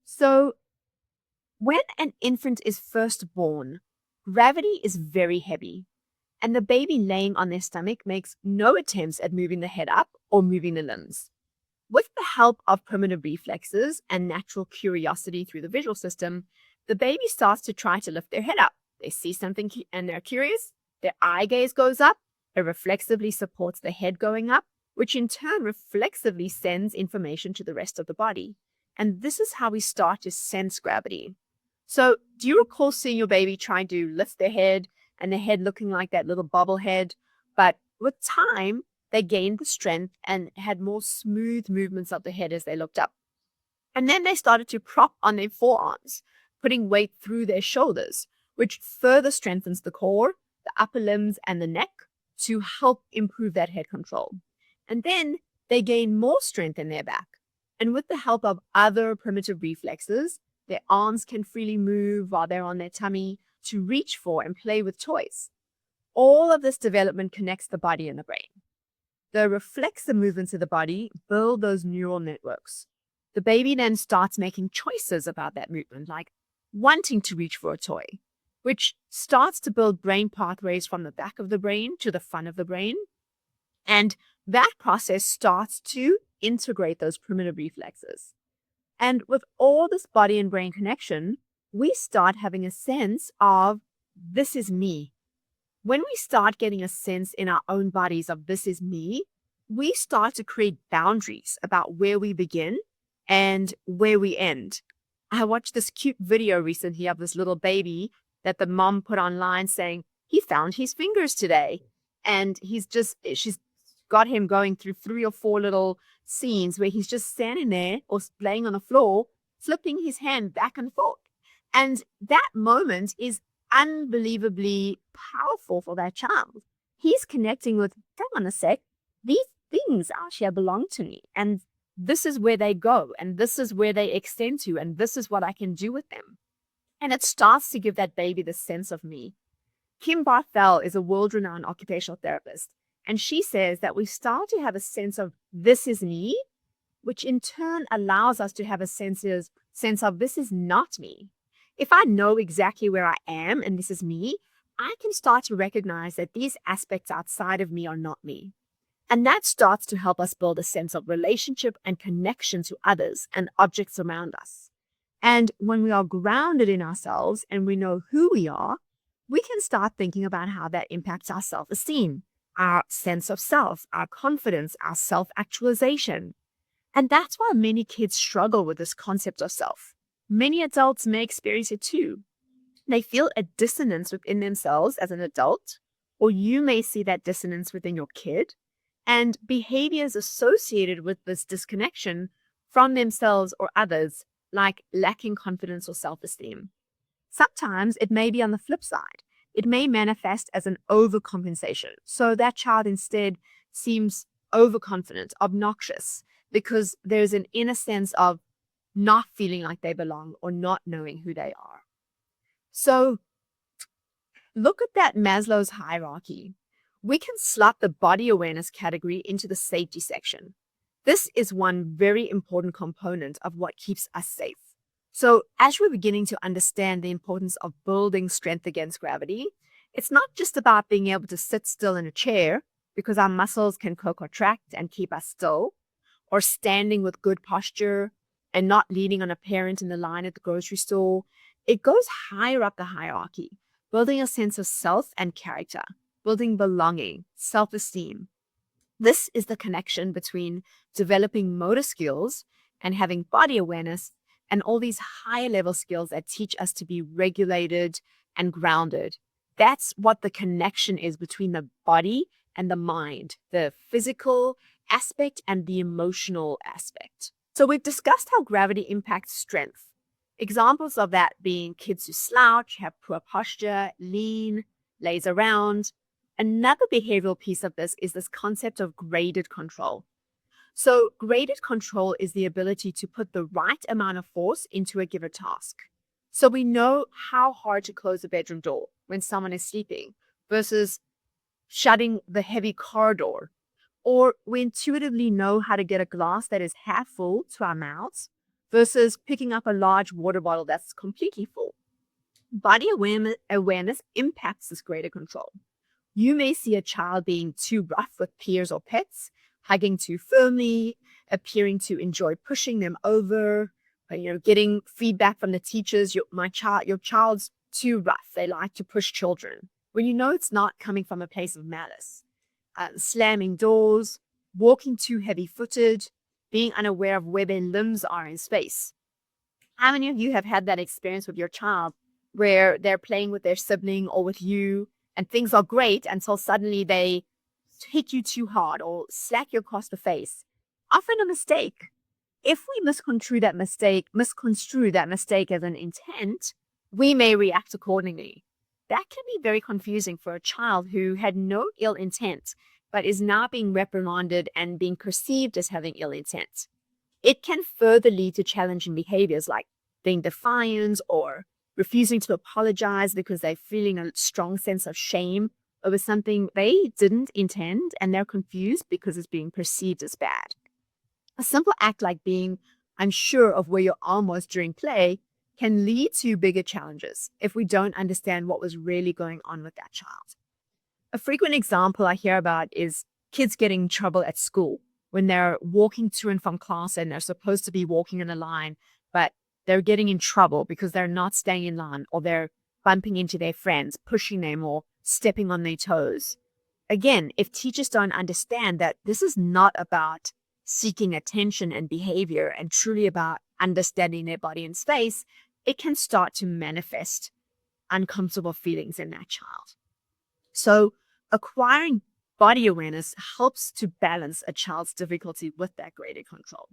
So, when an infant is first born, gravity is very heavy, and the baby laying on their stomach makes no attempts at moving the head up or moving the limbs. With the help of primitive reflexes and natural curiosity through the visual system, the baby starts to try to lift their head up. They see something and they're curious. Their eye gaze goes up. It reflexively supports the head going up, which in turn reflexively sends information to the rest of the body. And this is how we start to sense gravity. So, do you recall seeing your baby trying to lift their head and the head looking like that little bobble-head? But with time, they gained the strength and had more smooth movements of the head as they looked up. And then they started to prop on their forearms, putting weight through their shoulders, which further strengthens the core, the upper limbs, and the neck to help improve that head control. And then they gain more strength in their back. And with the help of other primitive reflexes, their arms can freely move while they're on their tummy to reach for and play with toys. All of this development connects the body and the brain. The reflexive movements of the body build those neural networks. The baby then starts making choices about that movement, like wanting to reach for a toy, which starts to build brain pathways from the back of the brain to the front of the brain. And that process starts to integrate those primitive reflexes. And with all this body and brain connection, we start having a sense of this is me. When we start getting a sense in our own bodies of this is me, we start to create boundaries about where we begin and where we end. I watched this cute video recently of this little baby that the mom put online saying he found his fingers today. And she's got him going through 3 or 4 little scenes where he's just standing there or laying on the floor, flipping his hand back and forth. And that moment is unbelievably powerful for that child. He's connecting with, hang on a sec, these things actually belong to me. And this is where they go. And this is where they extend to. And this is what I can do with them. And it starts to give that baby the sense of me. Kim Barthel is a world-renowned occupational therapist. And she says that we start to have a sense of this is me, which in turn allows us to have a sense of this is not me. If I know exactly where I am and this is me, I can start to recognize that these aspects outside of me are not me. And that starts to help us build a sense of relationship and connection to others and objects around us. And when we are grounded in ourselves and we know who we are, we can start thinking about how that impacts our self-esteem, our sense of self, our confidence, our self-actualization. And that's why many kids struggle with this concept of self. Many adults may experience it too. They feel a dissonance within themselves as an adult, or you may see that dissonance within your kid, and behaviors associated with this disconnection from themselves or others, like lacking confidence or self-esteem. Sometimes it may be on the flip side. It may manifest as an overcompensation. So that child instead seems overconfident, obnoxious, because there's an inner sense of not feeling like they belong or not knowing who they are. So look at that Maslow's hierarchy. We can slot the body awareness category into the safety section. This is one very important component of what keeps us safe. So as we're beginning to understand the importance of building strength against gravity, it's not just about being able to sit still in a chair because our muscles can co-contract and keep us still, or standing with good posture and not leaning on a parent in the line at the grocery store. It goes higher up the hierarchy, building a sense of self and character, building belonging, self-esteem. This is the connection between developing motor skills and having body awareness and all these higher level skills that teach us to be regulated and grounded. That's what the connection is between the body and the mind, the physical aspect and the emotional aspect. So we've discussed how gravity impacts strength. Examples of that being kids who slouch, have poor posture, lean, laze around. Another behavioral piece of this is this concept of graded control. So graded control is the ability to put the right amount of force into a given task. So we know how hard to close a bedroom door when someone is sleeping versus shutting the heavy car door, or we intuitively know how to get a glass that is half full to our mouths versus picking up a large water bottle that's completely full. Body awareness impacts this greater control. You may see a child being too rough with peers or pets, hugging too firmly, appearing to enjoy pushing them over, getting feedback from the teachers. Your child's too rough. They like to push children. When you know it's not coming from a place of malice. Slamming doors, walking too heavy-footed, being unaware of where their limbs are in space. How many of you have had that experience with your child where they're playing with their sibling or with you and things are great until suddenly they hit you too hard or slack you across the face? Often a mistake. If we misconstrue that mistake as an intent, we may react accordingly. That can be very confusing for a child who had no ill intent, but is now being reprimanded and being perceived as having ill intent. It can further lead to challenging behaviors like being defiant or refusing to apologize because they're feeling a strong sense of shame over something they didn't intend and they're confused because it's being perceived as bad. A simple act like being unsure of where your arm was during play can lead to bigger challenges if we don't understand what was really going on with that child. A frequent example I hear about is kids getting in trouble at school when they're walking to and from class and they're supposed to be walking in a line, but they're getting in trouble because they're not staying in line or they're bumping into their friends, pushing them or stepping on their toes. Again, if teachers don't understand that this is not about seeking attention and behavior and truly about understanding their body and space, it can start to manifest uncomfortable feelings in that child. So acquiring body awareness helps to balance a child's difficulty with that greater control.